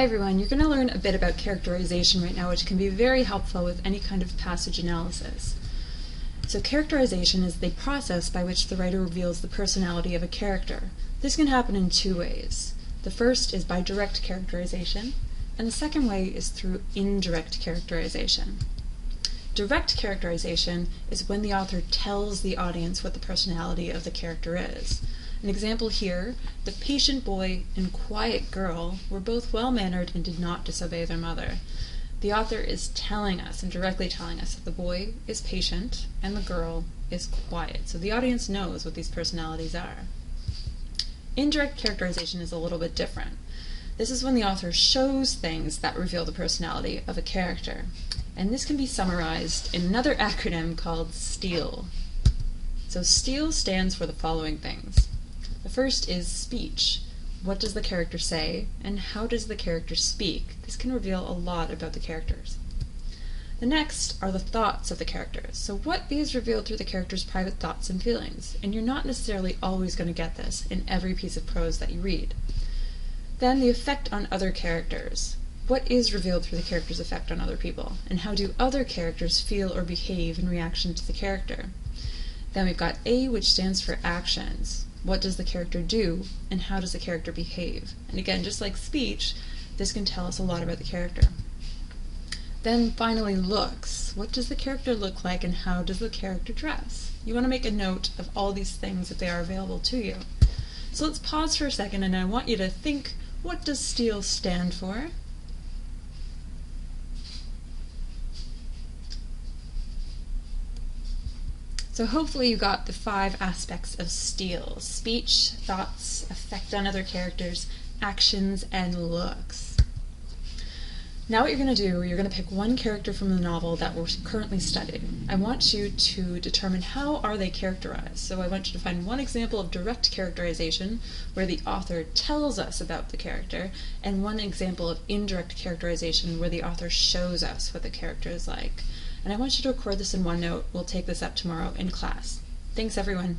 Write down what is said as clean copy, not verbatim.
Hi everyone, you're going to learn a bit about characterization right now, which can be very helpful with any kind of passage analysis. So characterization is the process by which the writer reveals the personality of a character. This can happen in two ways. The first is by direct characterization, and the second way is through indirect characterization. Direct characterization is when the author tells the audience what the personality of the character is. An example here, the patient boy and quiet girl were both well-mannered and did not disobey their mother. The author is telling us, and directly telling us, that the boy is patient and the girl is quiet. So the audience knows what these personalities are. Indirect characterization is a little bit different. This is when the author shows things that reveal the personality of a character. And this can be summarized in another acronym called STEAL. So STEAL stands for the following things. The first is speech. What does the character say, and how does the character speak? This can reveal a lot about the characters. The next are the thoughts of the characters. So what is revealed through the character's private thoughts and feelings, and you're not necessarily always going to get this in every piece of prose that you read. Then the effect on other characters. What is revealed through the character's effect on other people, and how do other characters feel or behave in reaction to the character? Then we've got A, which stands for actions. What does the character do, and how does the character behave? And again, just like speech, this can tell us a lot about the character. Then finally, looks. What does the character look like, and how does the character dress? You want to make a note of all these things if they are available to you. So let's pause for a second, and I want you to think, what does STEAL stand for? So hopefully you got the 5 aspects of STEAL: speech, thoughts, effect on other characters, actions, and looks. Now what you're going to do, you're going to pick one character from the novel that we're currently studying. I want you to determine how are they characterized. So I want you to find one example of direct characterization where the author tells us about the character, and one example of indirect characterization where the author shows us what the character is like. And I want you to record this in OneNote. We'll take this up tomorrow in class. Thanks, everyone.